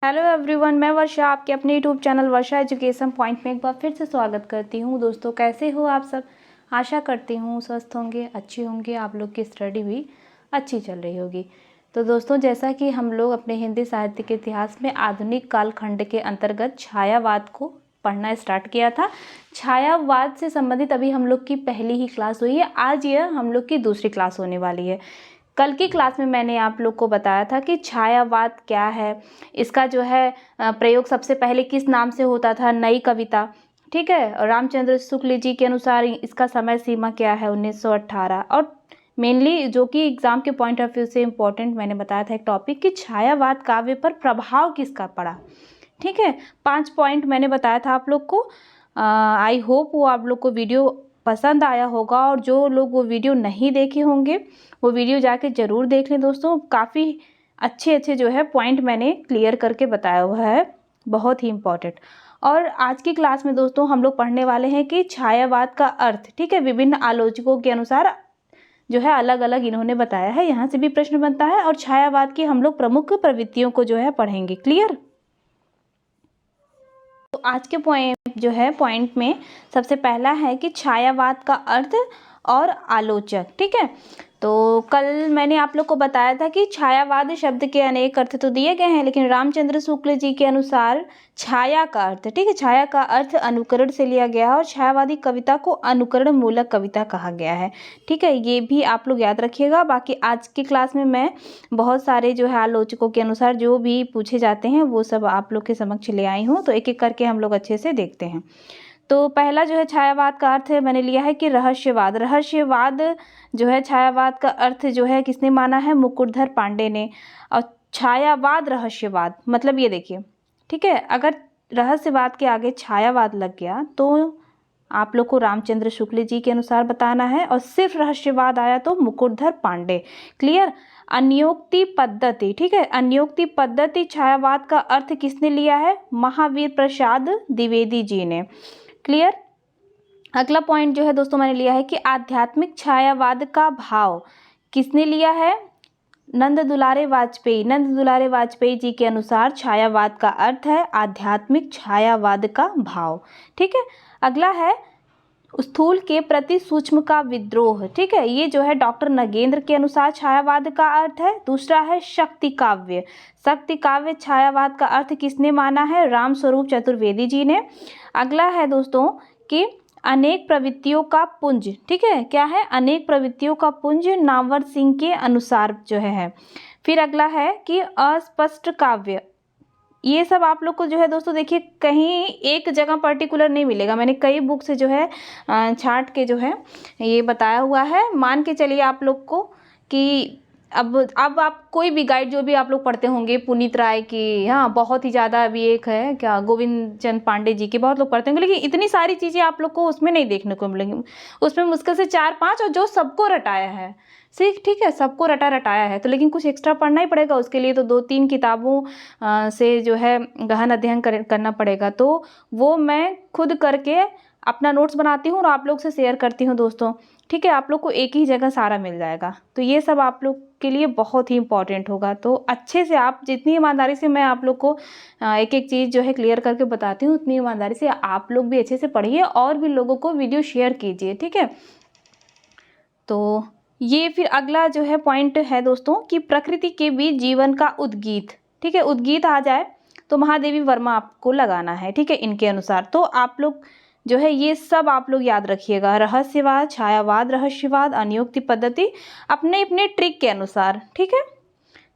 Hello everyone, मैं वर्षा आपके अपने यूट्यूब चैनल वर्षा एजुकेशन पॉइंट में एक बार फिर से स्वागत करती हूँ। दोस्तों, कैसे हो आप सब? आशा करती हूँ स्वस्थ होंगे, अच्छी होंगे, आप लोग की स्टडी भी अच्छी चल रही होगी। तो दोस्तों, जैसा कि हम लोग अपने हिंदी साहित्य के इतिहास में आधुनिक कालखंड के अंतर्गत छायावाद को पढ़ना स्टार्ट किया था। छायावाद से संबंधित अभी हम लोग की पहली ही क्लास हुई है। आज यह हम लोग की दूसरी क्लास होने वाली है। कल की क्लास में मैंने आप लोग को बताया था कि छायावाद क्या है, इसका जो है प्रयोग सबसे पहले किस नाम से होता था, नई कविता। ठीक है, और रामचंद्र शुक्ल जी के अनुसार इसका समय सीमा क्या है, 1918। और मेनली जो कि एग्जाम के पॉइंट ऑफ व्यू से इम्पोर्टेंट मैंने बताया था एक टॉपिक कि छायावाद काव्य पर प्रभाव किसका पड़ा। ठीक है, 5 पॉइंट मैंने बताया था आप लोग को। आई होप वो आप लोग को वीडियो पसंद आया होगा, और जो लोग वो वीडियो नहीं देखे होंगे वो वीडियो जाके ज़रूर देख लें। दोस्तों, काफ़ी अच्छे जो है पॉइंट मैंने क्लियर करके बताया हुआ है, बहुत ही इम्पॉर्टेंट। और आज की क्लास में दोस्तों हम लोग पढ़ने वाले हैं कि छायावाद का अर्थ। ठीक है, विभिन्न आलोचकों के अनुसार जो है अलग अलग इन्होंने बताया है, यहाँ से भी प्रश्न बनता है। और छायावाद की हम लोग प्रमुख प्रवृत्तियों को जो है पढ़ेंगे। क्लियर? तो आज के पॉइंट में सबसे पहला है कि छायावाद का अर्थ और आलोचक। ठीक है, तो कल मैंने आप लोग को बताया था कि छायावाद शब्द के अनेक अर्थ तो दिए गए हैं, लेकिन रामचंद्र शुक्ल जी के अनुसार छाया का अर्थ, ठीक है, छाया का अर्थ अनुकरण से लिया गया है, और छायावादी कविता को अनुकरण मूलक कविता कहा गया है। ठीक है, ये भी आप लोग याद रखिएगा। बाकी आज की क्लास में मैं बहुत सारे जो है आलोचकों के अनुसार जो भी पूछे जाते हैं वो सब आप लोग के समक्ष ले आई हूँ, तो एक एक करके हम लोग अच्छे से देखते हैं। तो पहला जो है छायावाद का अर्थ है, मैंने लिया है कि रहस्यवाद। रहस्यवाद जो है छायावाद का अर्थ जो है किसने माना है? मुकुटधर पांडे ने। और छायावाद रहस्यवाद मतलब ये देखिए, ठीक है, अगर रहस्यवाद के आगे छायावाद लग गया तो आप लोग को रामचंद्र शुक्ल जी के अनुसार बताना है, और सिर्फ रहस्यवाद आया तो मुकुटधर पांडे। क्लियर? अन्योक्ति पद्धति, ठीक है, अन्योक्ति पद्धति छायावाद का अर्थ किसने लिया है? महावीर प्रसाद द्विवेदी जी ने। क्लियर? अगला पॉइंट जो है दोस्तों मैंने लिया है कि आध्यात्मिक छायावाद का भाव किसने लिया है? नंद दुलारे वाजपेयी। नंद दुलारे वाजपेयी जी के अनुसार छायावाद का अर्थ है आध्यात्मिक छायावाद का भाव। ठीक है, अगला है स्थूल के प्रति सूक्ष्म का विद्रोह। ठीक है, ये जो है डॉक्टर नगेंद्र के अनुसार छायावाद का अर्थ है। दूसरा है शक्ति काव्य। शक्ति काव्य छायावाद का अर्थ किसने माना है? रामस्वरूप चतुर्वेदी जी ने। अगला है दोस्तों कि अनेक प्रवृत्तियों का पुंज। ठीक है, क्या है? अनेक प्रवृत्तियों का पुंज नामवर सिंह के अनुसार जो है। फिर अगला है कि अस्पष्ट काव्य। ये सब आप लोग को जो है दोस्तों देखिए कहीं एक जगह पर्टिकुलर नहीं मिलेगा, मैंने कई बुक से जो है छांट के जो है ये बताया हुआ है। मान के चलिए आप लोग को कि अब आप कोई भी गाइड जो भी आप लोग पढ़ते होंगे, पुनीत राय की, हाँ बहुत ही ज़्यादा, अभी एक है क्या, गोविंद चंद पांडे जी की, बहुत लोग पढ़ते होंगे, लेकिन इतनी सारी चीज़ें आप लोग को उसमें नहीं देखने को मिलेंगी। उसमें मुश्किल से 4-5, और जो सबको रटाया है सिर्फ, ठीक है, सबको रटाया है, तो लेकिन कुछ एक्स्ट्रा पढ़ना ही पड़ेगा उसके लिए, तो 2-3 किताबों से जो है गहन अध्ययन करना पड़ेगा। तो वो मैं खुद करके अपना नोट्स बनाती हूँ और आप लोग से शेयर करती हूँ दोस्तों। ठीक है, आप लोग को एक ही जगह सारा मिल जाएगा, तो ये सब आप लोग के लिए बहुत ही इंपॉर्टेंट होगा। तो अच्छे से आप, जितनी ईमानदारी से मैं आप लोग को एक एक चीज़ जो है क्लियर करके बताती हूँ, उतनी ईमानदारी से आप लोग भी अच्छे से पढ़िए और भी लोगों को वीडियो शेयर कीजिए। ठीक है, तो ये फिर अगला जो है पॉइंट है दोस्तों कि प्रकृति के बीच जीवन का उद्गीत। ठीक है, उद्गीत आ जाए तो महादेवी वर्मा आपको लगाना है। ठीक है, इनके अनुसार तो आप लोग जो है ये सब आप लोग याद रखिएगा। रहस्यवाद, छायावाद, रहस्यवाद, अनुयुक्ति पद्धति, अपने अपने ट्रिक के अनुसार। ठीक है,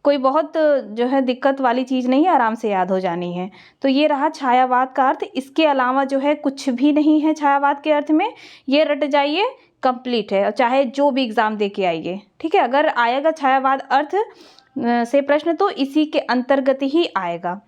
कोई बहुत जो है दिक्कत वाली चीज़ नहीं है, आराम से याद हो जानी है। तो ये रहा छायावाद का अर्थ। इसके अलावा जो है कुछ भी नहीं है छायावाद के अर्थ में, ये रट जाइए, कंप्लीट है, चाहे जो भी एग्ज़ाम दे के आइए। ठीक है, अगर आएगा छायावाद अर्थ से प्रश्न तो इसी के अंतर्गत ही आएगा।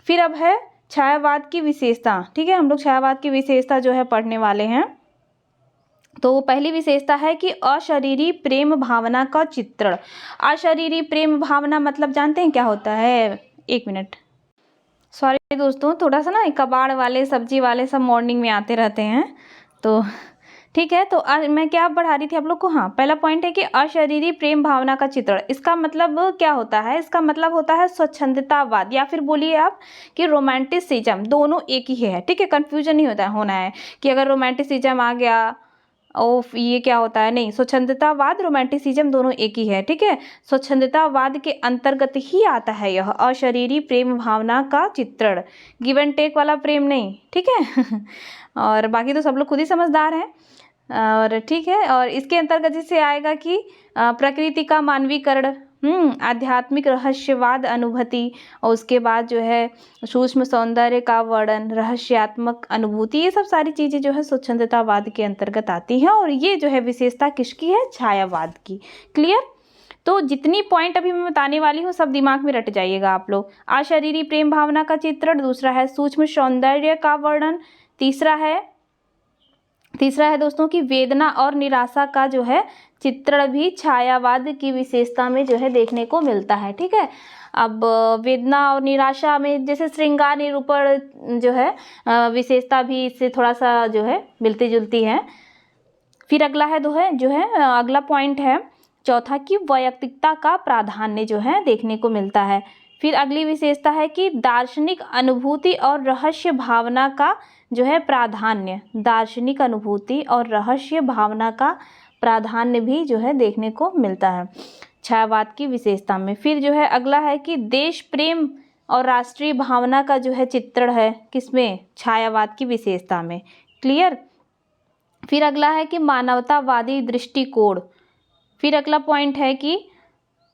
फिर अब है छायावाद की विशेषता। ठीक है, हम लोग छायावाद की विशेषता जो है पढ़ने वाले हैं। तो पहली विशेषता है कि अशरीरी प्रेम भावना का चित्रण। अशरीरी प्रेम भावना मतलब जानते हैं क्या होता है? एक मिनट, सॉरी दोस्तों, थोड़ा सा ना कबाड़ वाले, सब्जी वाले सब मॉर्निंग में आते रहते हैं, तो ठीक है। तो मैं क्या बढ़ा रही थी आप लोग को, हाँ, पहला पॉइंट है कि अशरीरी प्रेम भावना का चित्रण। इसका मतलब क्या होता है, इसका मतलब होता है स्वच्छंदतावाद, या फिर बोलिए आप कि रोमांटिसिज्म, दोनों एक ही है। ठीक है, कंफ्यूजन नहीं होना है कि अगर रोमांटिसिज्म आ गया ये क्या होता है, नहीं, स्वच्छंदतावाद रोमांटिसिज्म दोनों एक ही है। ठीक है, स्वच्छंदतावाद के अंतर्गत ही आता है यह अशरीरी प्रेम भावना का चित्रण, गिव एंड टेक वाला प्रेम नहीं। ठीक है और बाकी तो सब लोग खुद ही समझदार हैं। और ठीक है, और इसके अंतर्गत जैसे आएगा कि प्रकृति का मानवीकरण, आध्यात्मिक रहस्यवाद अनुभूति, और उसके बाद जो है सूक्ष्म सौंदर्य का वर्णन, रहस्यात्मक अनुभूति, ये सब सारी चीज़ें जो है स्वच्छंदतावाद के अंतर्गत आती हैं। और ये जो है विशेषता किसकी है, छायावाद की। क्लियर। तो जितनी पॉइंट अभी मैं बताने वाली हूँ सब दिमाग में रट जाइएगा आप लोग। अशरीरी प्रेम भावना का चित्रण, दूसरा है सूक्ष्म सौंदर्य का वर्णन, तीसरा है दोस्तों कि वेदना और निराशा का जो है चित्रण भी छायावाद की विशेषता में जो है देखने को मिलता है। ठीक है, अब वेदना और निराशा में जैसे श्रृंगार निरूपण जो है विशेषता भी इससे थोड़ा सा जो है मिलती जुलती है। फिर अगला है जो है अगला पॉइंट है चौथा कि वैयक्तिकता का प्राधान्य जो है देखने को मिलता है। फिर अगली विशेषता है कि दार्शनिक अनुभूति और रहस्य भावना का जो है प्राधान्य, दार्शनिक अनुभूति और रहस्य भावना का प्राधान्य भी जो है देखने को मिलता है छायावाद की विशेषता में। फिर जो है अगला है कि देश प्रेम और राष्ट्रीय भावना का जो है चित्रण है किसमें, छायावाद की विशेषता में। क्लियर। फिर अगला है कि मानवतावादी दृष्टिकोण। फिर अगला पॉइंट है कि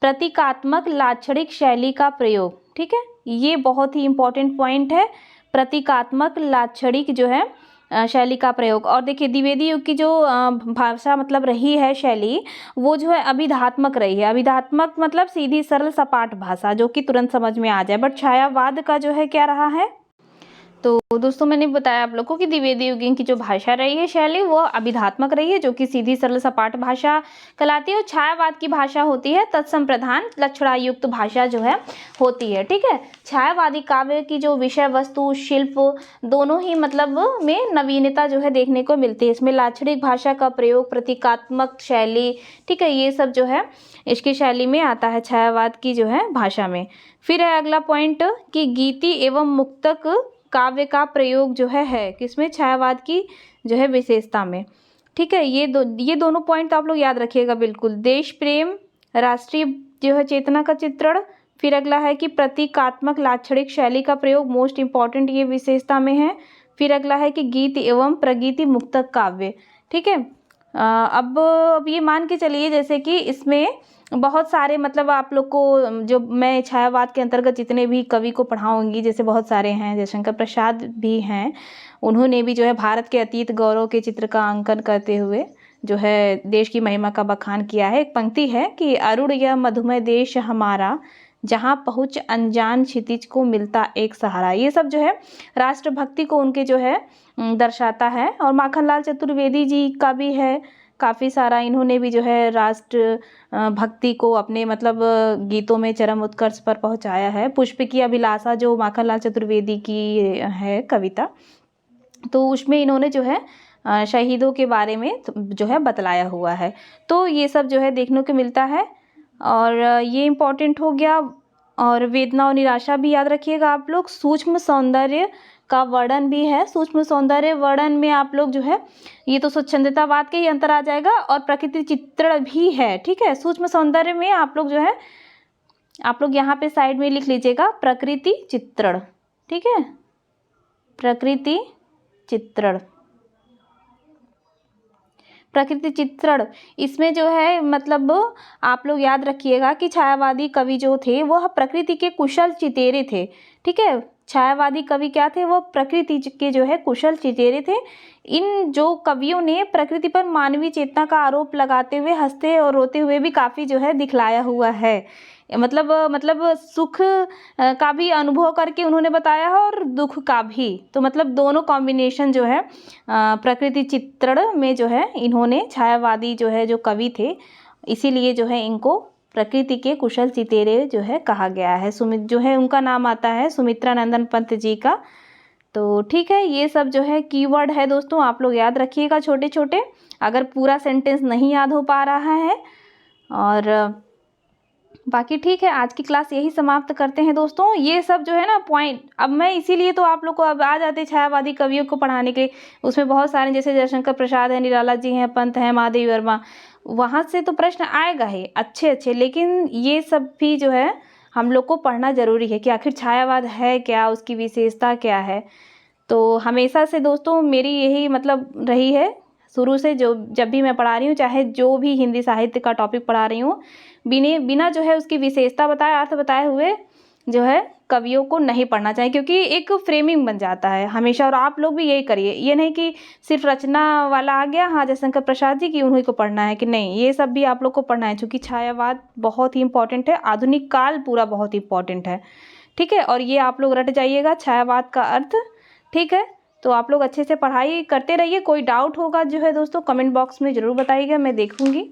प्रतीकात्मक लाक्षणिक शैली का प्रयोग। ठीक है, ये बहुत ही इंपॉर्टेंट पॉइंट है, प्रतीकात्मक लाक्षणिक जो है शैली का प्रयोग। और देखिए द्विवेदी युग की जो भाषा मतलब रही है शैली, वो जो है अभिधात्मक रही है। अभिधात्मक मतलब सीधी सरल सपाट भाषा जो कि तुरंत समझ में आ जाए। बट छायावाद का जो है क्या रहा है, तो दोस्तों मैंने बताया आप लोगों को कि द्विवेदी युगीन की जो भाषा रही है शैली वो अभिधात्मक रही है जो कि सीधी सरल सपाट भाषा कहलाती है। और छायावाद की भाषा होती है तत्सम प्रधान लक्षणायुक्त भाषा जो है होती है। ठीक है, छायावादी काव्य की जो विषय वस्तु शिल्प दोनों ही मतलब में नवीनता जो है देखने को मिलती है। इसमें लाक्षणिक भाषा का प्रयोग, प्रतीकात्मक शैली, ठीक है, ये सब जो है इसकी शैली में आता है छायावाद की जो है भाषा में। फिर है अगला पॉइंट कि गीति एवं मुक्तक काव्य का प्रयोग जो है किसमें, छायावाद की जो है विशेषता में। ठीक है, ये दोनों पॉइंट तो आप लोग याद रखिएगा बिल्कुल। देश प्रेम, राष्ट्रीय जो है चेतना का चित्रण, फिर अगला है कि प्रतीकात्मक लाक्षणिक शैली का प्रयोग, मोस्ट इंपॉर्टेंट ये विशेषता में है। फिर अगला है कि गीत एवं प्रगीति मुक्तक काव्य। ठीक है, अब ये मान के चलिए जैसे कि इसमें बहुत सारे मतलब आप लोग को जो मैं छायावाद के अंतर्गत जितने भी कवि को पढ़ाऊंगी, जैसे बहुत सारे हैं, जयशंकर प्रसाद भी हैं, उन्होंने भी जो है भारत के अतीत गौरव के चित्र का अंकन करते हुए जो है देश की महिमा का बखान किया है। एक पंक्ति है कि अरुण यह मधुमय देश हमारा, जहाँ पहुँच अनजान क्षितिज को मिलता एक सहारा। ये सब जो है राष्ट्रभक्ति को उनके जो है दर्शाता है। और माखनलाल चतुर्वेदी जी का भी है काफ़ी सारा, इन्होंने भी जो है राष्ट्र भक्ति को अपने मतलब गीतों में चरम उत्कर्ष पर पहुंचाया है। पुष्प की अभिलाषा जो माखनलाल चतुर्वेदी की है कविता, तो उसमें इन्होंने जो है शहीदों के बारे में जो है बतलाया हुआ है। तो ये सब जो है देखने को मिलता है और ये इम्पोर्टेंट हो गया। और वेदना और निराशा भी याद रखिएगा आप लोग। सूक्ष्म सौंदर्य का वर्णन भी है। सूक्ष्म सौंदर्य वर्णन में आप लोग जो है ये तो स्वच्छंदतावाद के ही अंतर आ जाएगा। और प्रकृति चित्रण भी है। ठीक है, सूक्ष्म सौंदर्य में आप लोग जो है आप लोग यहाँ पे साइड में लिख लीजिएगा प्रकृति चित्रण। ठीक है, प्रकृति चित्रण, प्रकृति चित्रण, इसमें जो है मतलब आप लोग याद रखिएगा कि छायावादी कवि जो थे वह प्रकृति के कुशल चितेरे थे। ठीक है, छायावादी कवि क्या थे, वो प्रकृति के जो है कुशल चितेरे थे। इन जो कवियों ने प्रकृति पर मानवीय चेतना का आरोप लगाते हुए हंसते और रोते हुए भी काफ़ी जो है दिखलाया हुआ है। मतलब सुख का भी अनुभव करके उन्होंने बताया है और दुख का भी। तो मतलब दोनों कॉम्बिनेशन जो है प्रकृति चित्रण में जो है इन्होंने छायावादी जो है जो कवि थे, इसीलिए जो है इनको प्रकृति के कुशल चितेरे जो है कहा गया है। सुमित जो है उनका नाम आता है सुमित्रा नंदन पंत जी का। तो ठीक है, ये सब जो है कीवर्ड है दोस्तों, आप लोग याद रखिएगा छोटे छोटे, अगर पूरा सेंटेंस नहीं याद हो पा रहा है। और बाकी ठीक है, आज की क्लास यही समाप्त करते हैं दोस्तों। ये सब जो है ना पॉइंट, अब मैं इसीलिए तो आप लोग को अब आ जाते छायावादी कवियों को पढ़ाने के, उसमें बहुत सारे जैसे जयशंकर प्रसाद हैं, निराला जी हैं, पंत हैं, महादेवी वर्मा, वहाँ से तो प्रश्न आएगा ही अच्छे अच्छे, लेकिन ये सब भी जो है हम लोग को पढ़ना ज़रूरी है कि आखिर छायावाद है क्या, उसकी विशेषता क्या है। तो हमेशा से दोस्तों मेरी यही मतलब रही है शुरू से, जो जब भी मैं पढ़ा रही हूँ, चाहे जो भी हिंदी साहित्य का टॉपिक पढ़ा रही हूँ, बिना जो है उसकी विशेषता बताए, अर्थ बताए हुए जो है कवियों को नहीं पढ़ना चाहिए, क्योंकि एक फ्रेमिंग बन जाता है हमेशा। और आप लोग भी यही करिए, ये नहीं कि सिर्फ रचना वाला आ गया, हाँ जयशंकर प्रसाद जी की उन्हीं को पढ़ना है, कि नहीं, ये सब भी आप लोग को पढ़ना है, क्योंकि छायावाद बहुत ही इंपॉर्टेंट है, आधुनिक काल पूरा बहुत इंपॉर्टेंट है। ठीक है, और ये आप लोग रट जाइएगा छायावाद का अर्थ। ठीक है, तो आप लोग अच्छे से पढ़ाई करते रहिए। कोई डाउट होगा जो है दोस्तों कमेंट बॉक्स में ज़रूर बताइएगा, मैं देखूंगी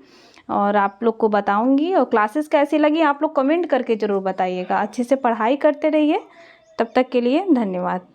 और आप लोग को बताऊंगी। और क्लासेस कैसी लगी आप लोग कमेंट करके ज़रूर बताइएगा। अच्छे से पढ़ाई करते रहिए। तब तक के लिए धन्यवाद।